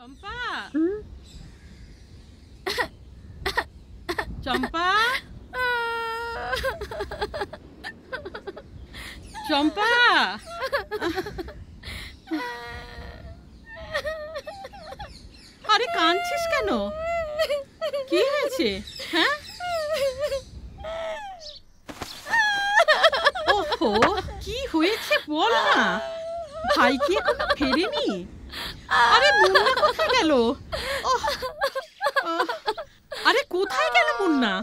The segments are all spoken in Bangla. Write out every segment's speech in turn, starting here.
চম্পা চম্পা চম্পা আরে কাঁদছিস কেন? কি হয়েছে? হ্যাঁ, ওহো, কি হয়েছে বল না। ভাই কি এখনো ফেরেনি? আরে মুন্না কোথায় গেল? আরে কোথায় গেল মুন্না?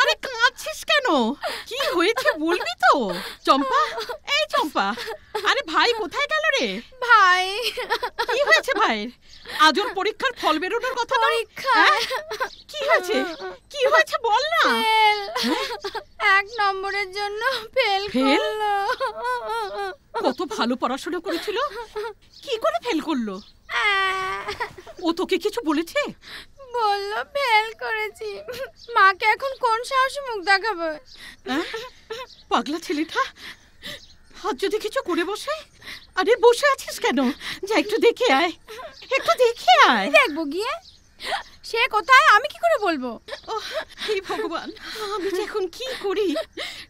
আরে কাঁদছিস কেন? কি হয়েছে বলবি তো? চম্পা, এই চম্পা, আরে ভাই কোথায় গেল রে? ভাই কি হয়েছে ভাইয়ের? আজ ওর পরীক্ষার ফল বেরোনোর কথা। কি হয়েছে? কি হয়েছে বল না। এক নম্বরের জন্য ফেল করলো। কত ভালো পড়াশোনা করেছিল, কি করে ফেল করলো? ও তোকে কিছু বলেছে? বললো ফেল করেছি। মাকে এখন কোন সাহসে মুখ দেখাবে? পাগলা ছেলেটা, আজ যদি কিছু করে বসে। আরে বসে আছিস কেন? যা একটু দেখে আয়, একটু দেখে আয়। দেখবো গিয়ে, সে কোথায় আমি কি করে বলবো? হে ভগবান, আমি যে এখন কি করি?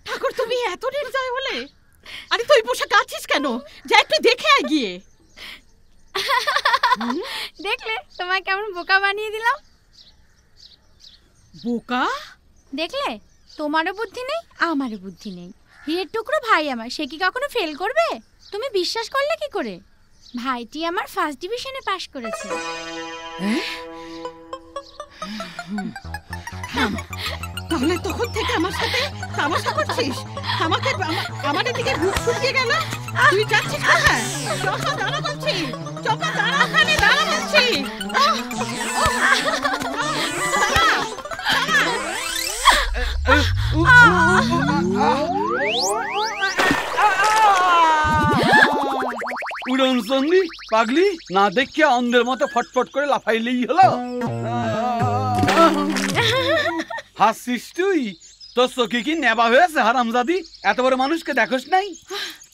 ঠাকুর তুমি এত নির্দয় হলে? আরে তুই বসে কাঁদছিস কেন? যা একটু দেখে আয় গিয়ে। দেখলে তোমায় কেমন বোকা বানিয়ে দিলাম? বোকা? দেখলে তোমারও বুদ্ধি নেই আমারও বুদ্ধি নেই। হিরের টুকরো ভাই আমার, সে কি কখনো ফেল করবে? তুমি বিশ্বাস করলে কি করে? ভাইটি আমার ফার্স্ট ডিভিশনে পাশ করেছে। তাহলে তখন থেকে আমার সাথে তামাশা করছিস? আমাকে আমাদের দিকে বুক ফুটিয়ে গেল। তুই যাচ্ছিস কোথায়? চম্পা দাঁড়া বলছি, চম্পা দাঁড়া, ওখানে দাঁড়া বলছি। উড়ন চন্ডী পাগলি, না দেখে অন্ধের মতো ফটফট করে লাফাইলেই হলো। হাসছিস তুই? তোর চোখে কি নেবা হয়েছে হারামজাদি? এত বড় মানুষকে দেখোস নাই?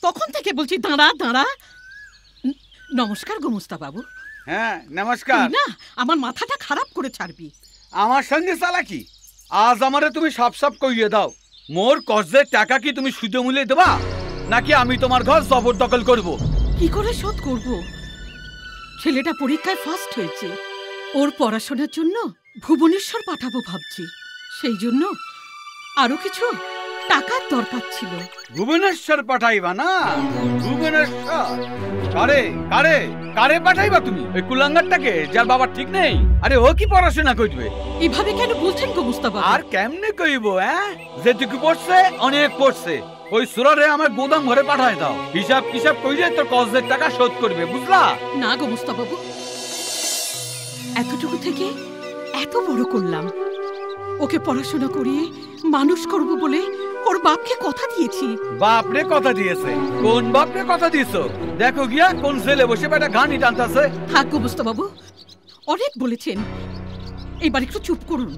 তখন থেকে বলছি দাঁড়া দাঁড়া। নমস্কার গোমস্তা বাবু। হ্যাঁ নমস্কার। না, আমার মাথাটা খারাপ করে ছাড়বি। আমার সঙ্গে চালাকি? আজ আমারে তুমি সব সব কইয়ে দাও। মোর কর্জের টাকা কি তুমি সুদে মূল্যে দেবা, নাকি আমি তোমার ঘর জবরদখল করব? কি করে শোধ করব? ছেলেটা পরীক্ষায় ফার্স্ট হয়েছে, ওর পড়াশোনার জন্য ভুবনেশ্বর পাঠাবো ভাবছি। সেই জন্য আরো কিছু টাকার দরকার ছিল। ভুবনেশ্বর পাঠাইবা না? ভুবনেশ্বর কারে কারে কারে পাঠাইবা তুমি? ওই কুলাঙ্গারটাকে, যার বাবা ঠিক নেই? আরে ও কি পড়াশোনা করবে? এভাবে কেন বলছেন গো মুস্তাফা? আর কেমনে কইব? যেটুকু পড়ছে অনেক পড়ছে। ওই সুরারে আমার গোদাম ঘরে পাঠায় দাও। হিসাব কিসাব কইলে তোর কর্জের টাকা শোধ করবে, বুঝলা? না গো মুস্তাফা বাবু, এতটুকু থেকে এত বড় করলাম, ওকে পড়াশোনা করিয়ে মানুষ করব বলে ওর বাপকে কথা দিয়েছি। বাপরে কথা দিয়েছে? কোন বাপরে কথা দিয়েছো? দেখো গিয়া কোন ছেলে বসে বেটা গানি টানতাছে। থাক গো মুস্তাফা বাবু, অনেক বলেছেন, এবার একটু চুপ করুন।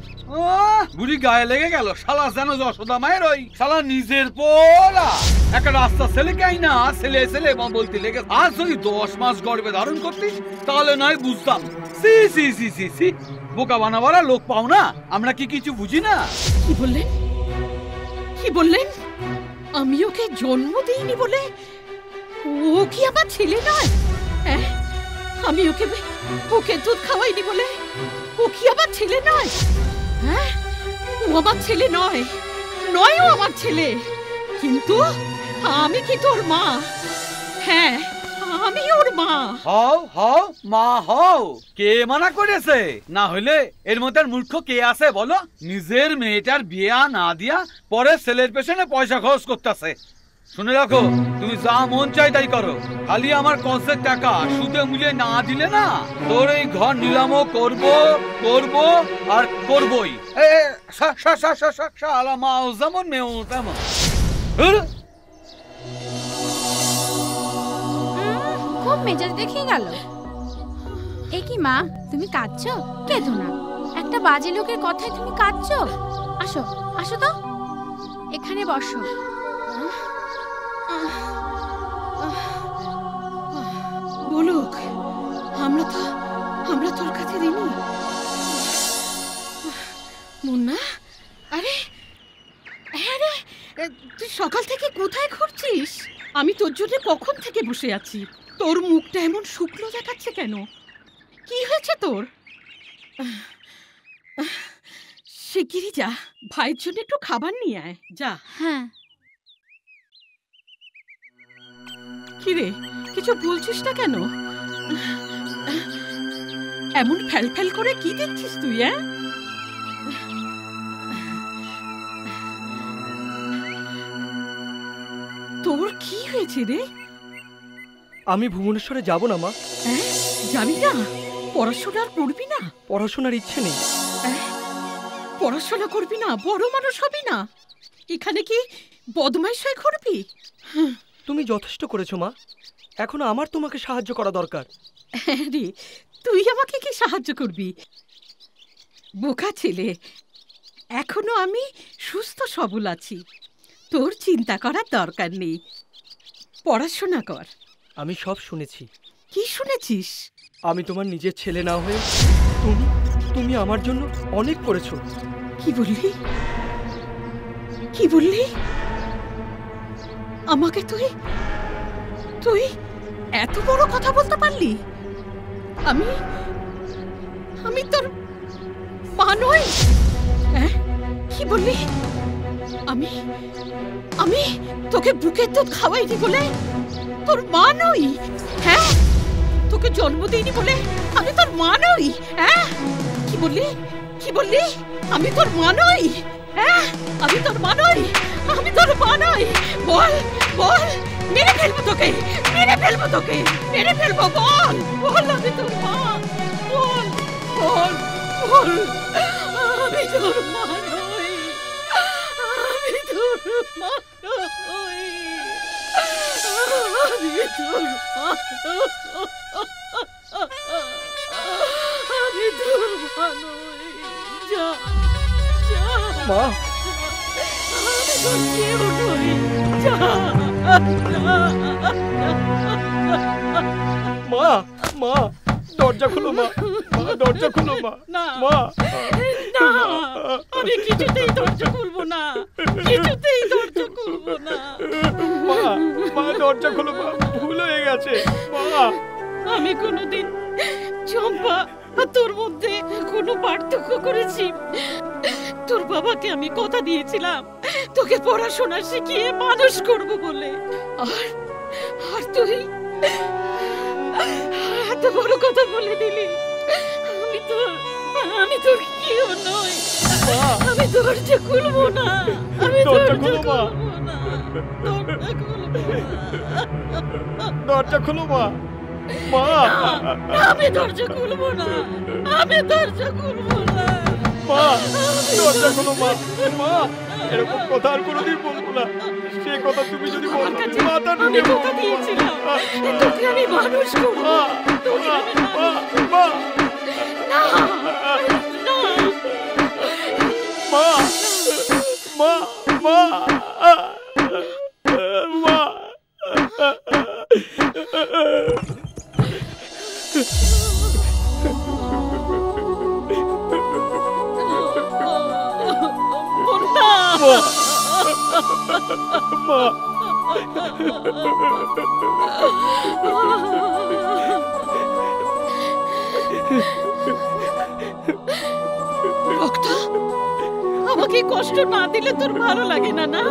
বুড়ি গায়ে লেগে গেল। শালা যেন যশোদা মায়ের ওই শালা নিজের পোলা। একটা রাস্তা ছেলেকে আইনা ছেলে ছেলে বলতে লেগে। আজ যদি 10 মাস গর্ভে ধারণ করতিস তাহলে নয় বুঝতাম। সি সি সি সি সি, বোকা বানাবার লোক পাও না? আমরা কি কিছু বুঝি না? কি বললেন? কি বললেন? আমি ওকে জন্ম দিইনি বলে ও কি আমার ছেলে নয়? আমি ওকে দুধ খাওয়াইনি বলে ও কি আমার ছেলে নয়? হ্যাঁ, ও আমার ছেলে নয়, নয় ও আমার ছেলে। কিন্তু আমি কি তোর মা? হ্যাঁ, আমি ওর মা। হও হও, মা হও। কে মানা করেছে? না হলে এর মধ্যে মূর্খ কে আছে বলো? নিজের মেয়েটার বিয়া না দিয়া পরে ছেলের পেছনে পয়সা খরচ করতেছে। শুনে রাখো, তুমি যা মন চাই তাই করো, খালি আমার কষ্টের টাকা সুদে মূল্যে না দিলে না, তোর এই ঘর নিলামও করবো করবো আর করবোই। মাও যেমন মেয়েও তেমন। খুব মেজাজ দেখিয়ে গেল। এ কি মা, তুমি কাঁদছো? কেঁদো না, একটা বাজে লোকের কথায় তুমি কাঁদছো? আসো আসো তো, এখানে বসো। আমরা তোর কাছে ঋণী। মুন্না, আরে আরে তুই সকাল থেকে কোথায় ঘুরছিস? আমি তোর জন্য কখন থেকে বসে আছি। তোর মুখটা এমন শুকনো দেখাচ্ছে কেন? কি হয়েছে তোর? শিগগিরই যা, ভাইয়ের জন্য একটু খাবার নিয়ে আয়, যা। হ্যাঁ। কিরে, কিছু বলছিস না কেন? এমন ফেল ফেল করে কি দেখছিস তুই? তোর কি হয়েছে রে? আমি ভুবনেশ্বরে যাব না মা। যাবি না? পড়াশোনা আর করবি না? পড়াশোনার ইচ্ছে নেই। পড়াশোনা করবি না, বড় মানুষ হবি না, এখানে কি বদমাইশ হয়ে ঘুরবি? তুমি যথেষ্ট করেছো মা, এখন আমার তোমাকে সাহায্য করা দরকার। রে, তুই আমাকে কি সাহায্য করবি? বোকা ছেলে, এখনো আমি সুস্থ সবল আছি, তোর চিন্তা করার দরকার নেই। পড়াশোনা কর। আমি সব শুনেছি। কি শুনেছিস? আমি তোমার নিজের ছেলে না হয়ে তুমি আমার জন্য অনেক করেছো। কি বললি? কি বললি? আমাকে তুই তুই এত বড় কথা বলতে পারলি? আমি তোর মা নই? কি বললি? আমি তোকে বুকের দুধ খাওয়াইনি বলে তোর মা নই? হ্যাঁ, তোকে জন্ম দিইনি বলে আমি তোর মা নই? হ্যাঁ, কি বললি? কি বললি? আমি তোর মা নই? হ্যাঁ, আমি তোর মা নই? আমি তোর মা নই? বল বল, মেরে ফেলবো তোকে, মেরে ফেলবো তোকে, মেরে ফেলবো। বল বল, আমি তোর মা। বল বল বল, আমি তোর মা নই, আমি তোর মা নই, আমি তোর মা নই, আমি তোর মা নই। যা যা মা, আমি তোর কেউ নই, যা। মা মা দরজা খোলো মা, মা দরজা খোলো মা। না মা না, আমি কিছুতেই দরজা খুলবো না, কিছুতেই দরজা খুলবো না। মা মা দরজা খোলো মা, ভুল হয়ে গেছে মা। আমি কোনোদিন চম্পা আর তোর মধ্যে কোনো পার্থক্য করেছি? তোর বাবাকে আমি কথা দিয়েছিলাম তোকে পড়াশোনা শিখিয়ে মানুষ করব বলে, আর তুই এত বড় কথা বলে দিলি। আমি তোর কেউ নই, আমি দরজা খুলবো না, আমি দরজা খোলো মা, দরজা খোলো মা। মা আমি দরজা খুলবো না, আমি দরজা খুলবো না। মা দরজা খোলো মা। মা এরকম কথা আর কোনোদিন বলবো না। সে কথা তুমি যদি বলো মাথা আমি কথা দিয়েছিলাম তোকে আমি মানুষ করবো, তোকে আমি মা না না মা মা মা মা রক্ত, আমাকে কষ্ট না দিলে তোর ভালো লাগে না? না,